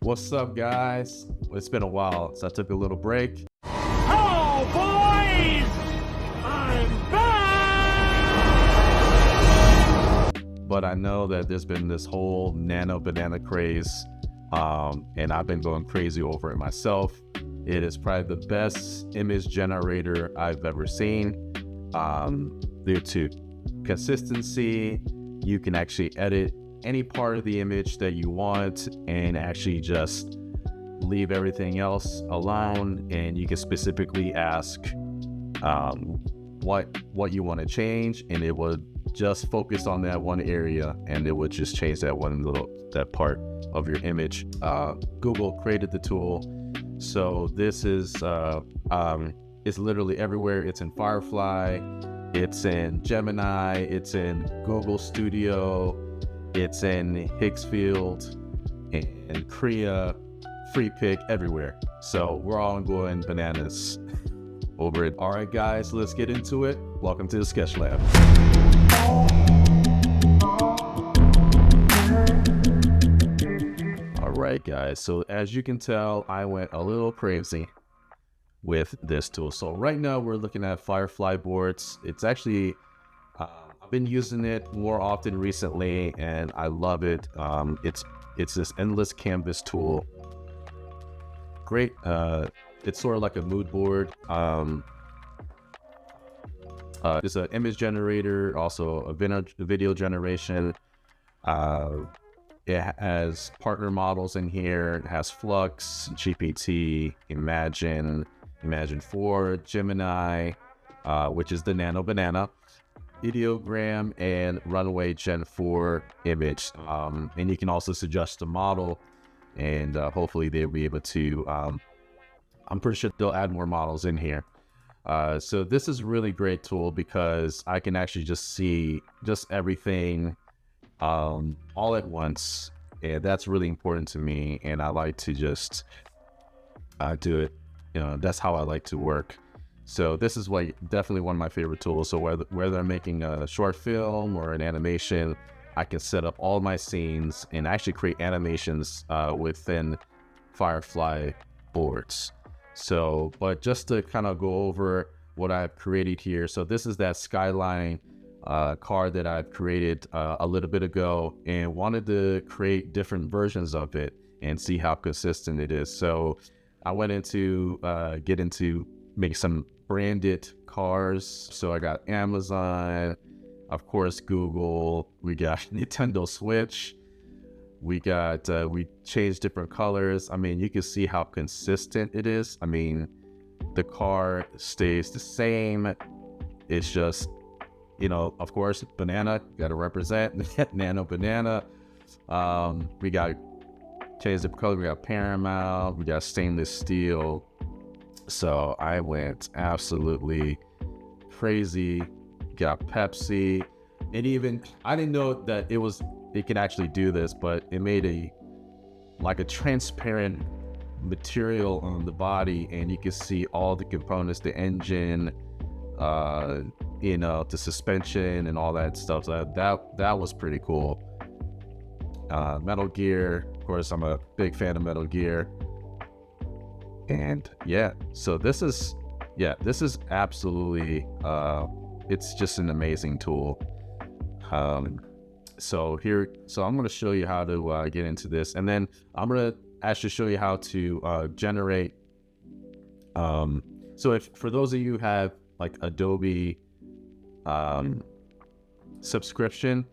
What's up, guys? It's been a while, so I took a little break. Hello, boys! I'm back! But I know that there's been this whole Nano Banana craze, and I've been going crazy over it myself. It is probably the best image generator I've ever seen. Due to consistency, you can actually edit any part of the image that you want and actually just leave everything else alone, and you can specifically ask what you want to change, and it would just focus on that one area, and it would just change that that part of your image. Google created the tool, so this is it's literally everywhere. It's in Firefly, it's in Gemini, it's in Google Studio, it's in Higgsfield and Kriya, Free Pick, everywhere. So we're all going bananas over it. All right, guys, let's get into it. Welcome to the Sketch Lab. All right, guys. So as you can tell, I went a little crazy with this tool. So right now we're looking at Firefly boards. It's actually I've been using it more often recently, and I love it. It's this endless canvas tool. Great. It's sort of like a mood board. It's an image generator, also a video generation. It has partner models in here. It has Flux, GPT, Imagine 4, Gemini, which is the Nano Banana, Ideogram, and Runway Gen 4 image. And you can also suggest a model, and hopefully they'll be able to, I'm pretty sure they'll add more models in here. So this is a really great tool because I can actually just see just everything all at once, and that's really important to me, and I like to just do it. That's how I like to work. So this is definitely one of my favorite tools. So whether I'm making a short film or an animation, I can set up all my scenes and actually create animations within Firefly boards. So, but just to kind of go over what I've created here. So this is that skyline card that I've created a little bit ago, and wanted to create different versions of it and see how consistent it is. So I went into make some branded cars. So I got Amazon, of course, Google, we got Nintendo Switch, we changed different colors. I mean, you can see how consistent it is. I mean, the car stays the same. It's just, of course, banana, got to represent Nano Banana. We got changed the color. We got Paramount, we got stainless steel. So I went absolutely crazy. Got Pepsi, and even I didn't know that it could actually do this, but it made a transparent material on the body, and you can see all the components, the engine, the suspension and all that stuff. So that was pretty cool. Metal Gear, of course, I'm a big fan of Metal Gear. And yeah, so this is absolutely, it's just an amazing tool. So I'm going to show you how to get into this, and then I'm going to actually show you how to generate. So for those of you who have like Adobe subscription,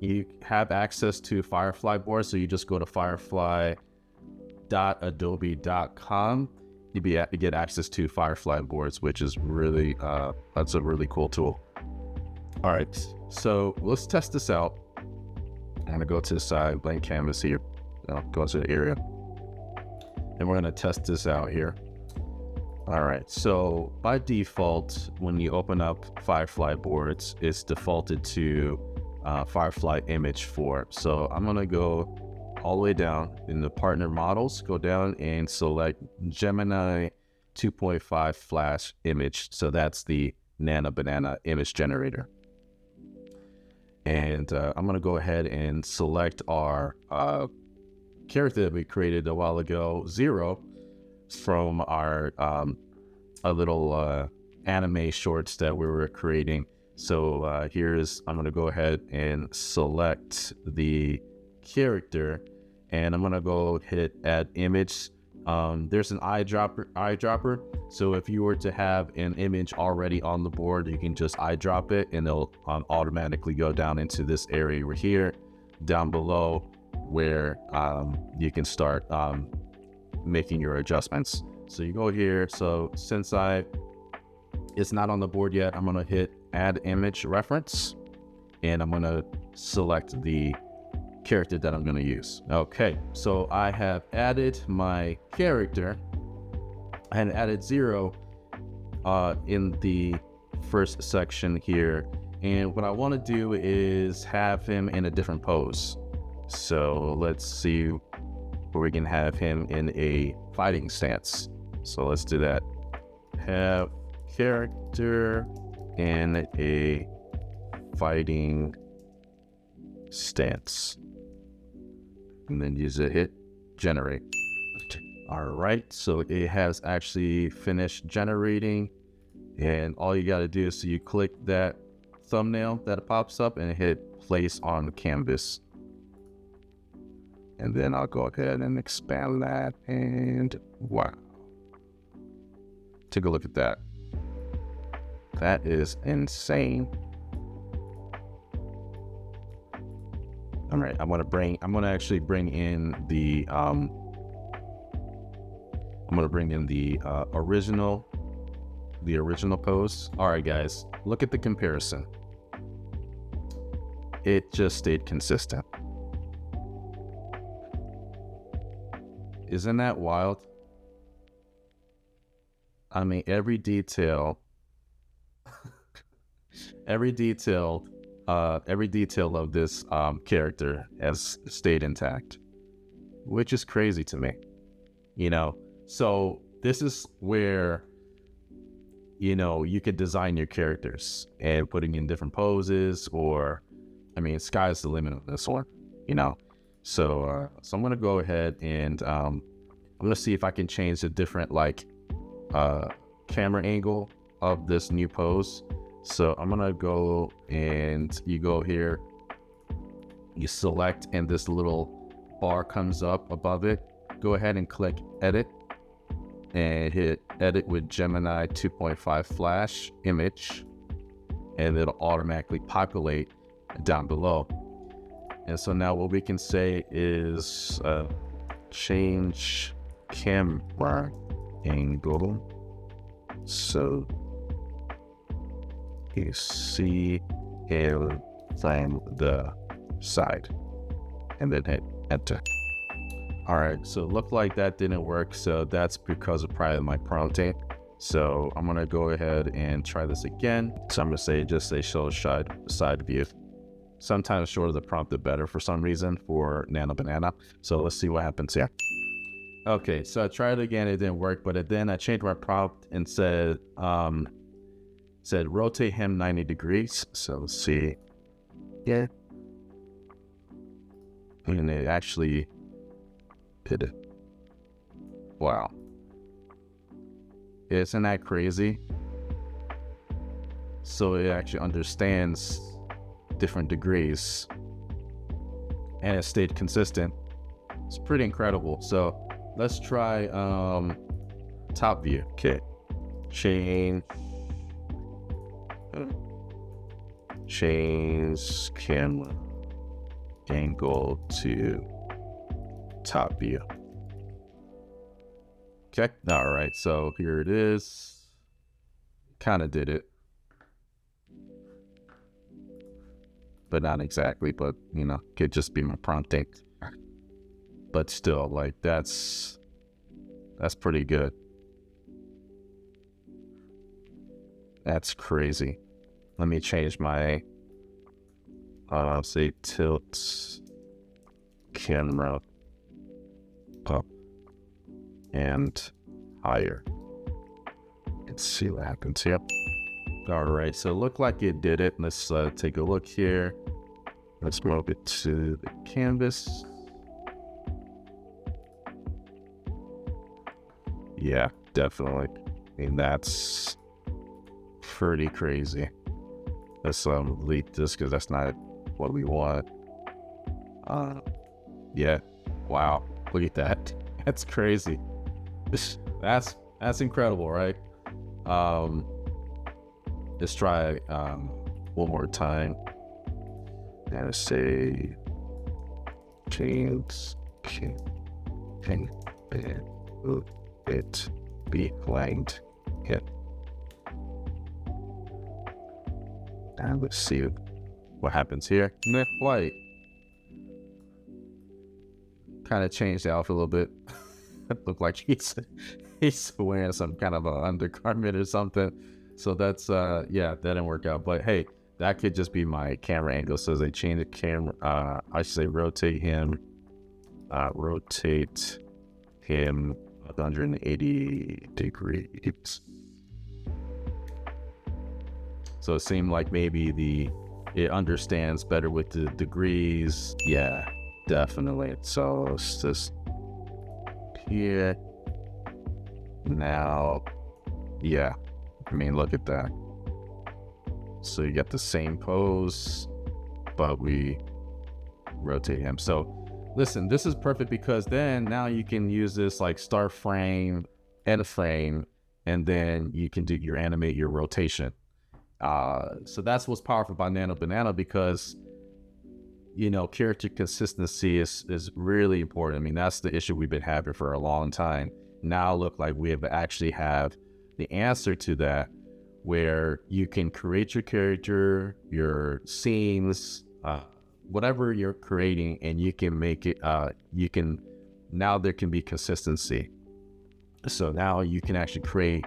you have access to Firefly boards. So you just go to firefly.adobe.com. You get access to Firefly boards, which is really that's a really cool tool. All right, so let's test this out. I'm gonna go to the side, blank canvas here. I'll go to the area, and we're gonna test this out here. All right, so by default, when you open up Firefly boards, it's defaulted to Firefly image 4. So I'm gonna go all the way down in the partner models, go down and select Gemini 2.5 flash image. So that's the Nano Banana image generator. And I'm going to go ahead and select our character that we created a while ago, Zero, from our little anime shorts that we were creating. So I'm going to go ahead and select the character, and I'm going to go hit add image. There's an eyedropper. So if you were to have an image already on the board, you can just eyedrop it and it'll automatically go down into this area right here, down below, where you can start making your adjustments. So you go here. So since it's not on the board yet, I'm gonna hit add image reference, and I'm gonna select the character that I'm gonna use. Okay, so I have added my character. I had added Zero in the first section here, and what I want to do is have him in a different pose. So let's see where we can have him in a fighting stance. So let's do that. Have character in a fighting stance, and then use a hit generate. All right, so it has actually finished generating, and all you got to do is so you click that thumbnail that pops up and hit place on canvas, and then I'll go ahead and expand that, and wow, take a look at that. That is insane. All right, I'm gonna actually bring in the original pose. All right, guys, look at the comparison. It just stayed consistent. Isn't that wild? I mean, every detail of this character has stayed intact, which is crazy to me, you know. So this is where, you know, you could design your characters and putting in different poses, or, I mean, sky's the limit on this one, you know. So I'm gonna go ahead and I'm gonna see if I can change the different camera angle of this new pose. So I'm gonna go, and you go here, you select, and this little bar comes up above it. Go ahead and click edit and hit edit with Gemini 2.5 flash image, and it'll automatically populate down below. And so now what we can say is change camera angle so you see him from the side, and then hit enter. All right, so it looked like that didn't work, so that's because of probably my prompting. So I'm gonna go ahead and try this again. So I'm gonna say show side view. Sometimes shorter the prompt, the better for some reason for Nano Banana. So let's see what happens here. Okay, so I tried it again, it didn't work, but then I changed my prompt and said rotate him 90 degrees. So let's see. Yeah. And it actually did it. Wow. Isn't that crazy? So it actually understands different degrees, and it stayed consistent. It's pretty incredible. So let's try top view. Okay. Change camera angle to top view. Okay. All right. So here it is. Kind of did it, but not exactly. But you know, could just be my prompting. But still, like that's pretty good. That's crazy. Let me change my say tilt camera up and higher. Let's see what happens here. All right, so it looked like it did it. Let's take a look here. Let's move it to the canvas. Yeah, definitely. I mean, that's pretty crazy. Let's delete this because that's not what we want. Yeah. Wow. Look at that. That's crazy. That's incredible, right? Let's try one more time. And say change can it be blank. Yeah. And let's see what happens here. Nick White kind of changed the outfit a little bit. Look like he's wearing some kind of a undergarment or something. So that's yeah, that didn't work out. But hey, that could just be my camera angle. So as I change the camera, I should say rotate him 180 degrees. So it seemed like maybe it understands better with the degrees. Yeah, definitely. So it's just here. Now, yeah, I mean, look at that. So you get the same pose, but we rotate him. So listen, this is perfect because then now you can use this like start frame, end frame, and then you can animate your rotation. So that's what's powerful about Nano Banana because, you know, character consistency is really important. I mean, that's the issue we've been having for a long time. Now look like we actually have the answer to that, where you can create your character, your scenes, whatever you're creating, and you can make it, now there can be consistency. So now you can actually create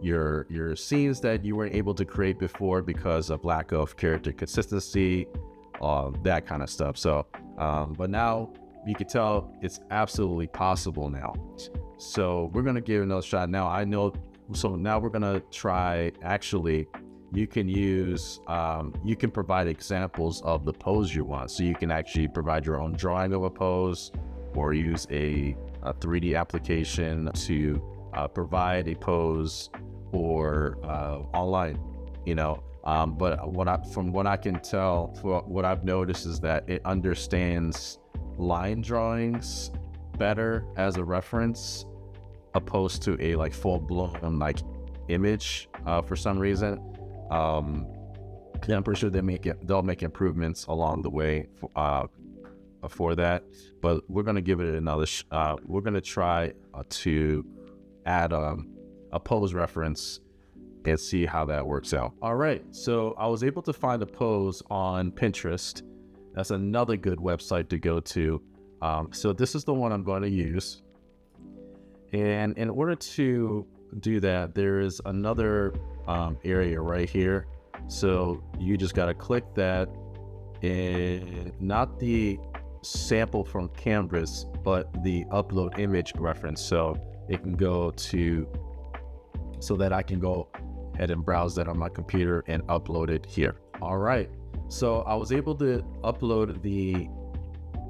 your scenes that you weren't able to create before because of lack of character consistency, that kind of stuff. So, but now you can tell it's absolutely possible now. So we're going to give it another shot. Now I know, so now we're going to try, actually, you can use, you can provide examples of the pose you want. So you can actually provide your own drawing of a pose or use a 3D application to provide a pose or online, you know. But from what I can tell, what I've noticed is that it understands line drawings better as a reference opposed to a like full-blown like image for some reason. I'm pretty sure they'll make improvements along the way for that, but we're gonna give it another we're gonna try to add a pose reference and see how that works out. All right, so I was able to find a pose on Pinterest. That's another good website to go to. So this is the one I'm going to use. And in order to do that, there is another area right here. So you just got to click that, and not the sample from Canvas, but the upload image reference. So it can go to, so that I can go ahead and browse that on my computer and upload it here. All right, so I was able to upload the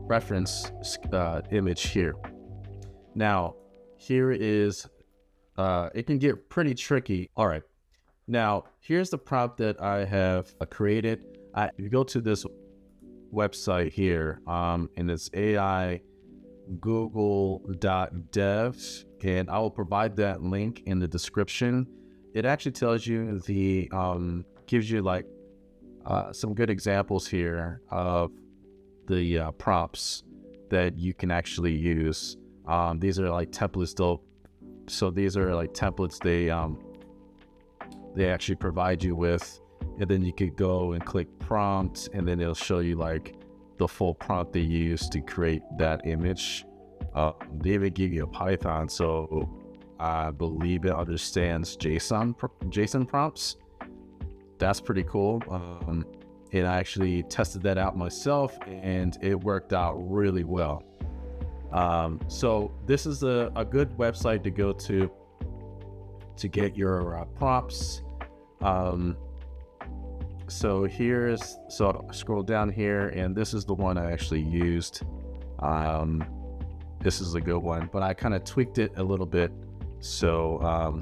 reference image here. Now, here is, it can get pretty tricky. All right, now here's the prompt that I have created. If you go to this website here, and it's AI google.dev, and I will provide that link in the description. It actually tells you gives you like some good examples here of the prompts that you can actually use. These are like templates though. So these are like templates they actually provide you with, and then you could go and click prompt, and then it'll show you like the full prompt they use to create that image. They even give you a Python, so I believe it understands JSON prompts. That's pretty cool. And I actually tested that out myself, and it worked out really well. So this is a good website to go to get your prompts. So I'll scroll down here, and this is the one I actually used. This is a good one, but I kind of tweaked it a little bit So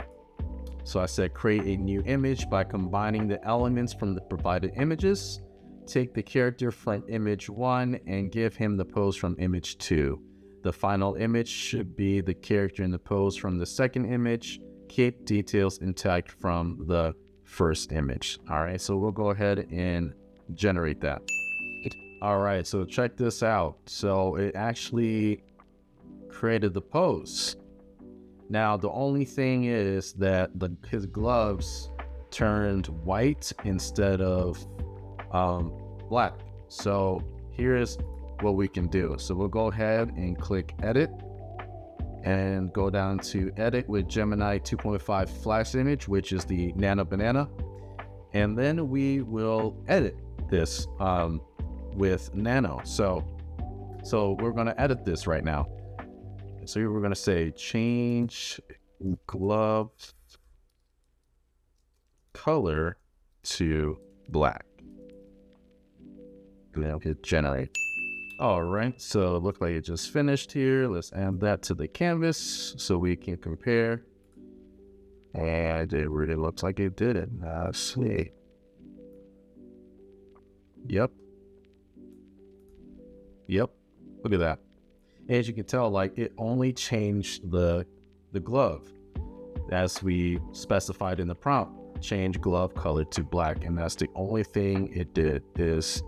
so I said create a new image by combining the elements from the provided images. Take the character from image 1 and give him the pose from image 2. The final image should be the character in the pose from the second image. Keep details intact from the first image. All right, so we'll go ahead and generate that. All right, so check this out. So it actually created the pose. Now, the only thing is that his gloves turned white instead of black. So here's what we can do. So we'll go ahead and click edit and go down to edit with Gemini 2.5 flash image, which is the Nano Banana. And then we will edit this with Nano. So we're going to edit this right now. So here we're going to say change glove color to black. Then hit generate. All right, so it looks like it just finished here. Let's add that to the canvas so we can compare. And it really looks like it did it. Let's see. Yep. Look at that. As you can tell, like it only changed the glove as we specified in the prompt. Change glove color to black, and that's the only thing it did. Is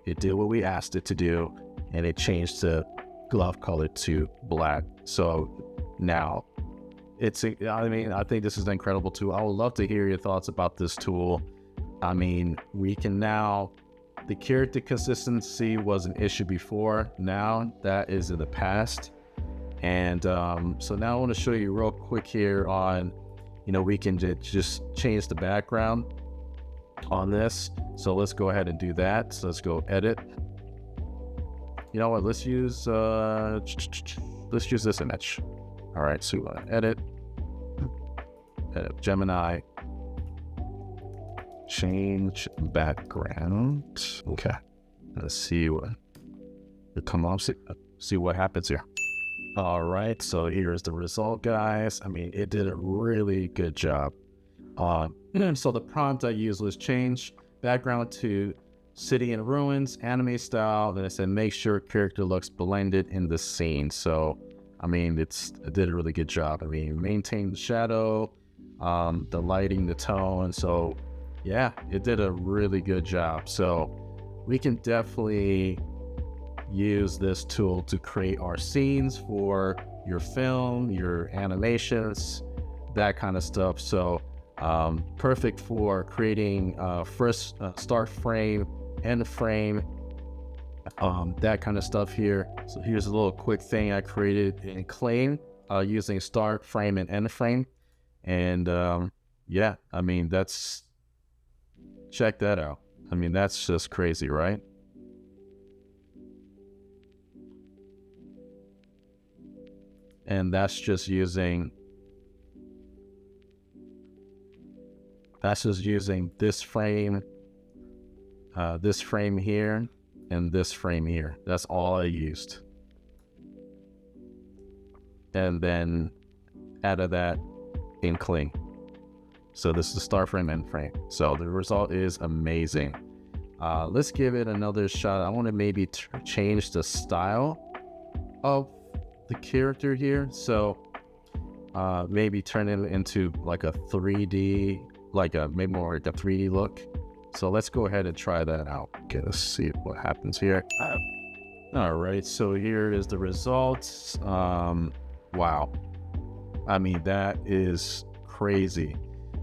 it did what we asked it to do, and it changed the glove color to black. So now I think this is an incredible tool. I would love to hear your thoughts about this tool. I mean, we can now, the character consistency was an issue before. Now that is in the past. And so now I want to show you real quick here on, we can just change the background on this. So let's go ahead and do that. So let's go edit. You know what? Let's use this image. All right. So edit Gemini. Change background. Okay. Let's see what it come up. See what happens here. All right. So here's the result, guys. I mean, it did a really good job. So the prompt I used was change background to city in ruins, anime style. Then I said make sure character looks blended in the scene. So I mean, it did a really good job. I mean, maintain the shadow, the lighting, the tone. So yeah, it did a really good job. So we can definitely use this tool to create our scenes for your film, your animations, that kind of stuff. So perfect for creating first start frame, end frame, that kind of stuff here. So here's a little quick thing I created in Claim using start frame and end frame. And yeah, I mean, check that out. I mean, that's just crazy, right? And that's just using this frame here, and this frame here. That's all I used. And then added that in Cling. So this is start frame, end frame. So the result is amazing. Let's give it another shot. I want to maybe change the style of the character here. So maybe turn it into like a 3D, maybe more like a 3D look. So let's go ahead and try that out. Okay, let's see what happens here. All right, so here is the results. Wow. I mean, that is crazy.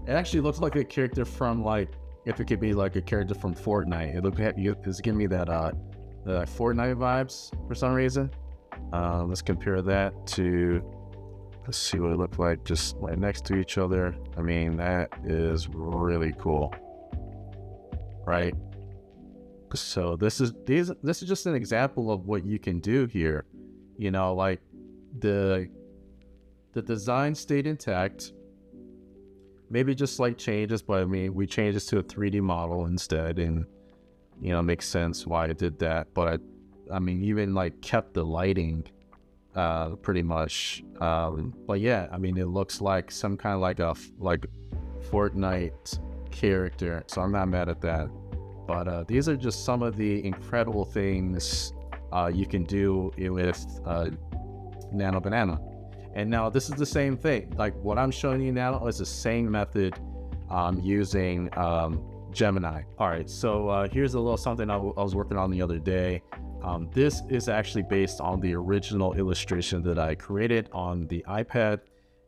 It actually looks like a character from if it could be like a character from Fortnite. It's giving me that Fortnite vibes for some reason. Let's compare that to, let's see what it looked like just right next to each other. I mean, that is really cool, right? So this is just an example of what you can do here. Like the design stayed intact. Maybe just slight changes, but I mean, we changed this to a 3D model instead, and makes sense why I did that. But I mean, even kept the lighting pretty much. But yeah, I mean, it looks like some kind of like Fortnite character, so I'm not mad at that. But these are just some of the incredible things you can do with Nano Banana. And now this is the same thing. Like what I'm showing you now is the same method using Gemini. All right, so here's a little something I was working on the other day. This is actually based on the original illustration that I created on the iPad.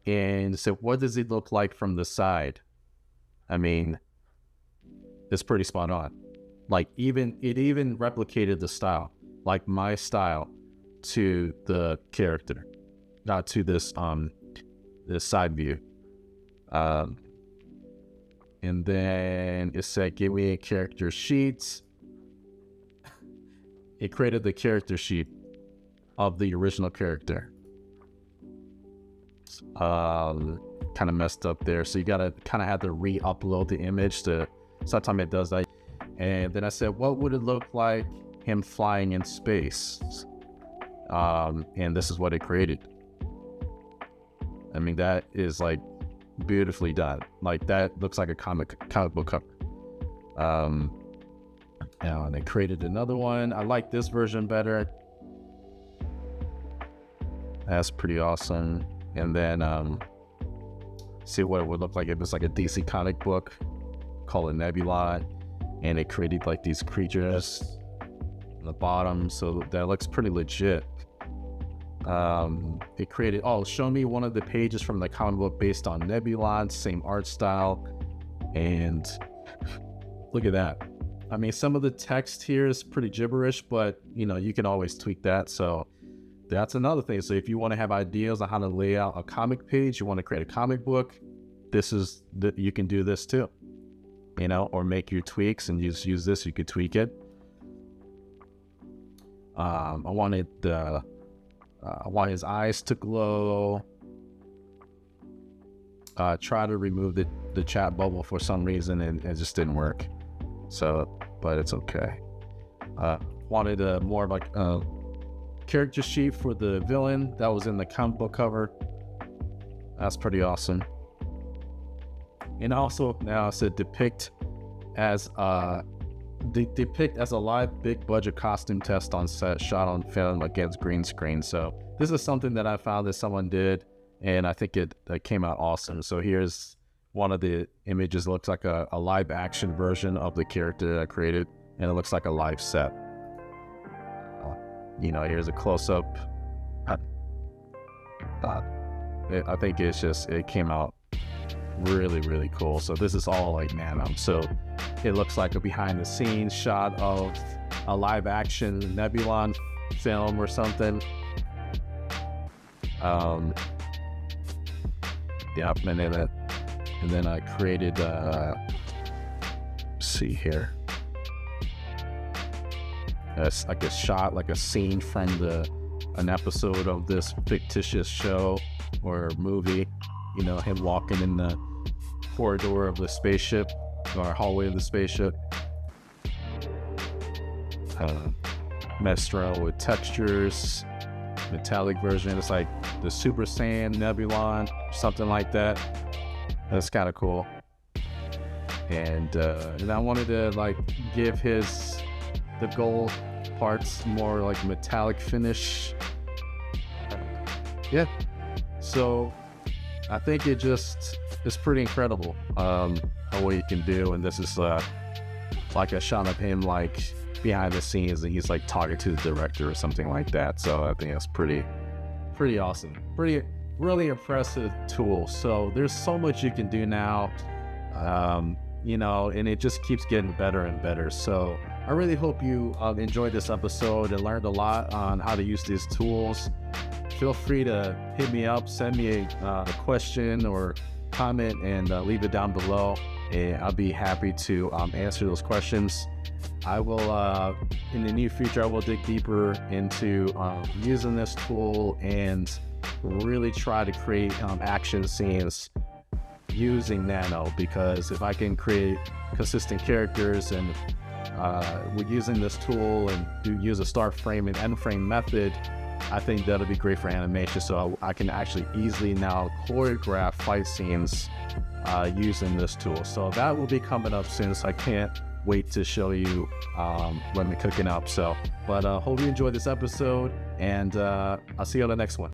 And so what does it look like from the side? I mean, it's pretty spot on. Like it even replicated the style, like my style, to the character, not to this side view. And then it said, give me a character sheet. It created the character sheet of the original character. Kind of messed up there. So you gotta kind of have to re-upload the image to, sometimes it does that. And then I said, what would it look like him flying in space? And this is what it created. I mean, that is like beautifully done. Like that looks like a comic book cover. And they created another one. I like this version better. That's pretty awesome. And then see what it would look like if it's like a DC comic book called Nebula, and it created like these creatures on the bottom, so that looks pretty legit. It created, show me one of the pages from the comic book based on Nebula, same art style, and look at that. I mean, some of the text here is pretty gibberish, but you know, you can always tweak that. So that's another thing. So if you want to have ideas on how to lay out a comic page, you want to create a comic book, you can do this too, you know, or make your tweaks and use this. You could tweak it. I want his eyes to glow. Try to remove the chat bubble for some reason, and it just didn't work. So, but it's okay. Wanted a more like character sheet for the villain that was in the comic book cover. That's pretty awesome. And also now it said depict as a live big budget costume test on set, shot on film against green screen. So this is something that I found that someone did, and I think it came out awesome. So here's one of the images. It looks like a live action version of the character that I created, and it looks like a live set. You know, here's a close-up. I think it came out really, really cool. So this is all like Nano. So it looks like a behind-the-scenes shot of a live-action Nebulon film or something. Yeah, and then I created, see here. It's like a shot, like a scene from an episode of this fictitious show or movie. You know, him walking in the corridor of the spaceship or hallway of the spaceship. Messed around with textures, metallic version. It's like the Super Saiyan Nebulon, something like that. That's kind of cool. And I wanted to like give the gold parts more like metallic finish. Yeah. So I think it's pretty incredible what you can do. And this is like a shot of him like behind the scenes, and he's like talking to the director or something like that. So I think that's pretty awesome. Really impressive tool. So there's so much you can do now, you know, and it just keeps getting better and better. So I really hope you enjoyed this episode and learned a lot on how to use these tools. Feel free to hit me up, send me a question or comment, and leave it down below, and I'll be happy to answer those questions. I will, in the near future, I will dig deeper into using this tool and really try to create action scenes using Nano, because if I can create consistent characters and with using this tool and use a start frame and end frame method, I think that'll be great for animation. So I can actually easily now choreograph fight scenes using this tool. So that will be coming up soon. So I can't wait to show you when we're cooking up. But hope you enjoyed this episode, and I'll see you on the next one.